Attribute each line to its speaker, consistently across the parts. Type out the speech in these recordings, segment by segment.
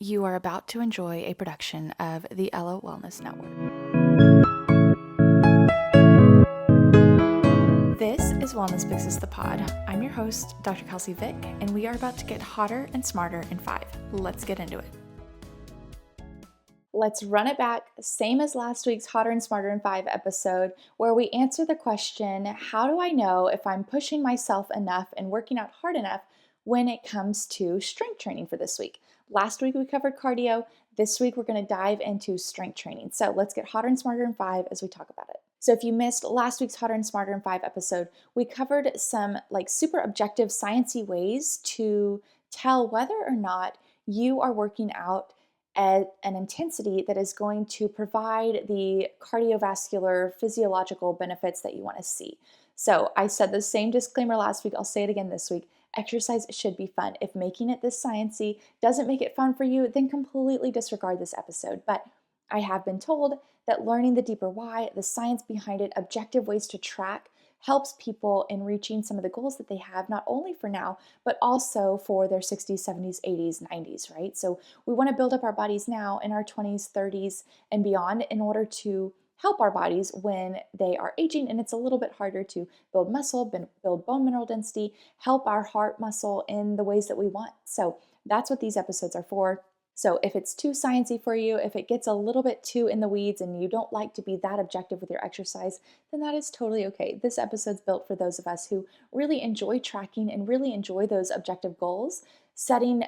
Speaker 1: You are about to enjoy a production of the Ella Wellness Network. This is Wellness Fixes the Pod. I'm your host, Dr. Kelsey Vick, and we are about to get hotter and smarter in 5. Let's get into it. Let's run it back, same as last week's Hotter and Smarter in 5 episode, where we answer the question, how do I know if I'm pushing myself enough and working out hard enough when it comes to strength training for this week? Last week we covered cardio. This week we're going to dive into strength training. So let's get hotter and smarter in 5 as we talk about it. So if you missed last week's Hotter and Smarter in 5 episode, we covered some super objective sciencey ways to tell whether or not you are working out at an intensity that is going to provide the cardiovascular physiological benefits that you want to see. So I said the same disclaimer last week. I'll say it again this week. Exercise should be fun. If making it this sciencey doesn't make it fun for you, then completely disregard this episode. But I have been told that learning the deeper why, the science behind it, objective ways to track, helps people in reaching some of the goals that they have, not only for now, but also for their 60s, 70s, 80s, 90s, right? So we want to build up our bodies now in our 20s, 30s, and beyond in order to help our bodies when they are aging, and it's a little bit harder to build muscle, build bone mineral density, help our heart muscle in the ways that we want. So that's what these episodes are for. So if it's too sciencey for you, if it gets a little bit too in the weeds and you don't like to be that objective with your exercise, then that is totally okay. This episode's built for those of us who really enjoy tracking and really enjoy those objective goals, setting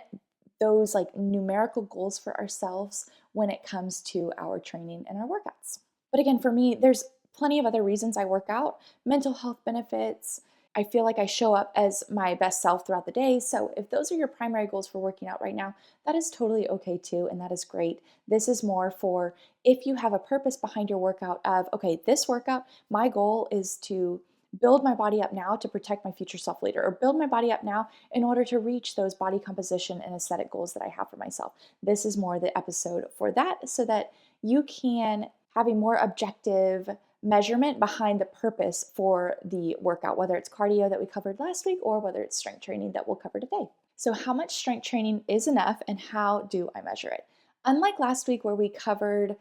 Speaker 1: those numerical goals for ourselves when it comes to our training and our workouts. But again, for me, there's plenty of other reasons I work out, mental health benefits. I feel like I show up as my best self throughout the day. So if those are your primary goals for working out right now, that is totally okay too, and that is great. This is more for if you have a purpose behind your workout of, okay, this workout, my goal is to build my body up now to protect my future self later, or build my body up now in order to reach those body composition and aesthetic goals that I have for myself. This is more the episode for that, so that you can have a more objective measurement behind the purpose for the workout, whether it's cardio that we covered last week or whether it's strength training that we'll cover today. So how much strength training is enough and how do I measure it? Unlike last week where we covered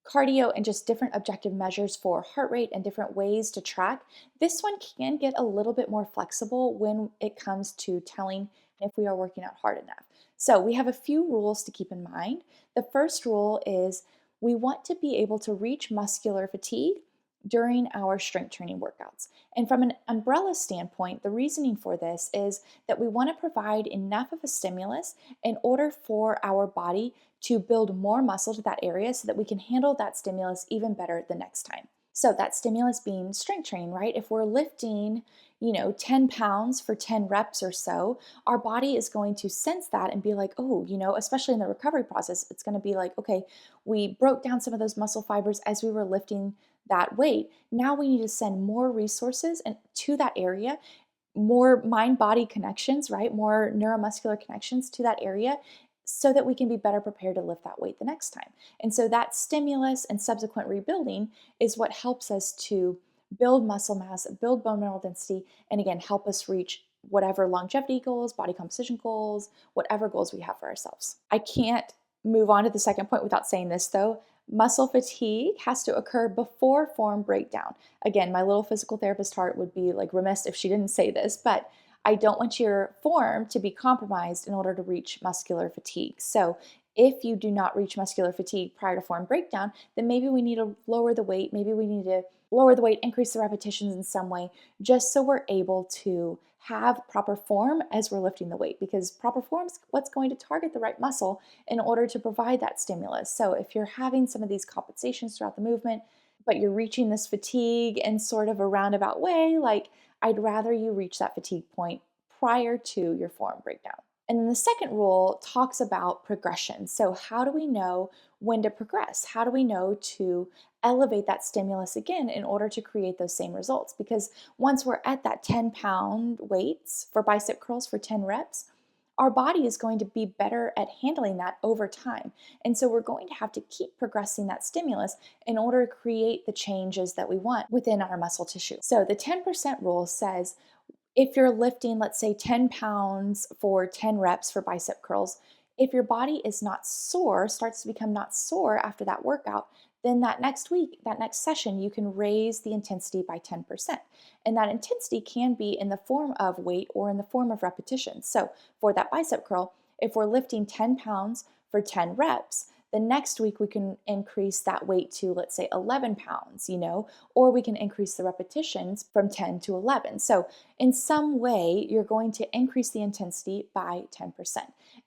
Speaker 1: cardio and just different objective measures for heart rate and different ways to track, this one can get a little bit more flexible when it comes to telling if we are working out hard enough. So we have a few rules to keep in mind. The first rule is we want to be able to reach muscular fatigue during our strength training workouts. And from an umbrella standpoint, the reasoning for this is that we want to provide enough of a stimulus in order for our body to build more muscle to that area so that we can handle that stimulus even better the next time. So that stimulus being strength training, right? If we're lifting, 10 pounds for 10 reps or so, our body is going to sense that and be like, oh, especially in the recovery process, it's going to be like, okay, we broke down some of those muscle fibers as we were lifting that weight. Now we need to send more resources to that area, more mind-body connections, right? More neuromuscular connections to that area so that we can be better prepared to lift that weight the next time. And so that stimulus and subsequent rebuilding is what helps us to build muscle mass, build bone mineral density, and again, help us reach whatever longevity goals, body composition goals, whatever goals we have for ourselves. I can't move on to the second point without saying this though. Muscle fatigue has to occur before form breakdown. Again, my little physical therapist heart would be remiss if she didn't say this, but I don't want your form to be compromised in order to reach muscular fatigue. So if you do not reach muscular fatigue prior to form breakdown, then maybe we need to lower the weight. Maybe we need to lower the weight, increase the repetitions in some way, just so we're able to have proper form as we're lifting the weight, because proper form is what's going to target the right muscle in order to provide that stimulus. So if you're having some of these compensations throughout the movement, but you're reaching this fatigue in sort of a roundabout way, I'd rather you reach that fatigue point prior to your form breakdown. And then the second rule talks about progression. So how do we know when to progress? How do we know to elevate that stimulus again in order to create those same results? Because once we're at that 10-pound weights for bicep curls for 10 reps, our body is going to be better at handling that over time. And so we're going to have to keep progressing that stimulus in order to create the changes that we want within our muscle tissue. So the 10% rule says if you're lifting, let's say 10 pounds for 10 reps for bicep curls, If your body is not sore, starts to become not sore after that workout, then that next week, that next session, you can raise the intensity by 10%. And that intensity can be in the form of weight or in the form of repetitions. So for that bicep curl, if we're lifting 10 pounds for 10 reps, the next week we can increase that weight to, let's say, 11 pounds, or we can increase the repetitions from 10 to 11. So in some way, you're going to increase the intensity by 10%.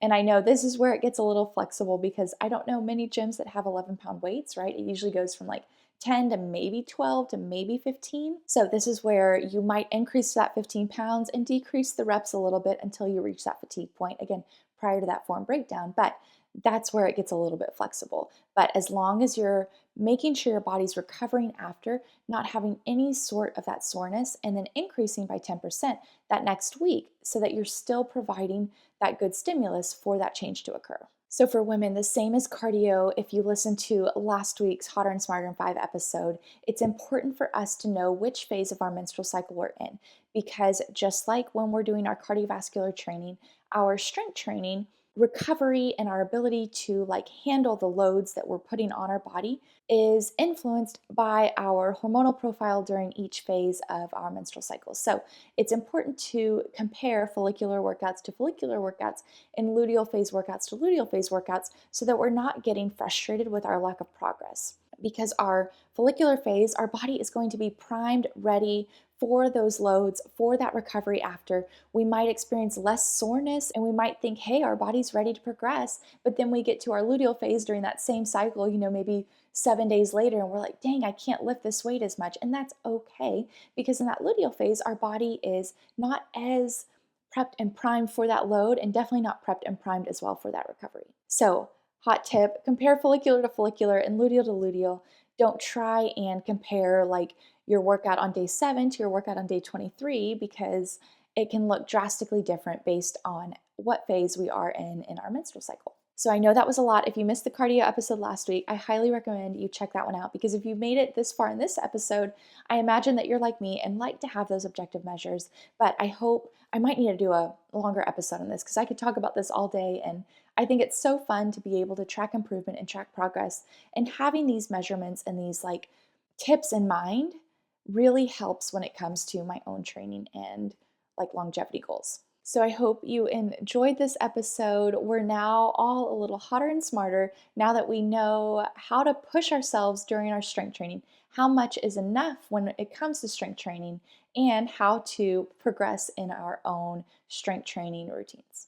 Speaker 1: And I know this is where it gets a little flexible because I don't know many gyms that have 11-pound weights, right? It usually goes from like 10 to maybe 12 to maybe 15. So this is where you might increase that 15 pounds and decrease the reps a little bit until you reach that fatigue point, again, prior to that form breakdown. But that's where it gets a little bit flexible. But as long as you're making sure your body's recovering after, not having any sort of that soreness, and then increasing by 10% that next week so that you're still providing that good stimulus for that change to occur. So for women, the same as cardio, if you listen to last week's Hotter and Smarter in 5 episode, it's important for us to know which phase of our menstrual cycle we're in. Because just like when we're doing our cardiovascular training, our strength training, recovery and our ability to handle the loads that we're putting on our body is influenced by our hormonal profile during each phase of our menstrual cycle. So it's important to compare follicular workouts to follicular workouts and luteal phase workouts to luteal phase workouts so that we're not getting frustrated with our lack of progress. Because our follicular phase, our body is going to be primed, ready for those loads, for that recovery after. We might experience less soreness and we might think, hey, our body's ready to progress. But then we get to our luteal phase during that same cycle, maybe 7 days later, and we're like, dang, I can't lift this weight as much. And that's okay, because in that luteal phase, our body is not as prepped and primed for that load, and definitely not prepped and primed as well for that recovery. So, hot tip, compare follicular to follicular and luteal to luteal. Don't try and compare your workout on day 7 to your workout on day 23 because it can look drastically different based on what phase we are in our menstrual cycle. So I know that was a lot. If you missed the cardio episode last week, I highly recommend you check that one out because if you made it this far in this episode, I imagine that you're like me and like to have those objective measures. But I might need to do a longer episode on this because I could talk about this all day, and I think it's so fun to be able to track improvement and track progress, and having these measurements and these tips in mind really helps when it comes to my own training and longevity goals. So I hope you enjoyed this episode. We're now all a little hotter and smarter now that we know how to push ourselves during our strength training, how much is enough when it comes to strength training, and how to progress in our own strength training routines.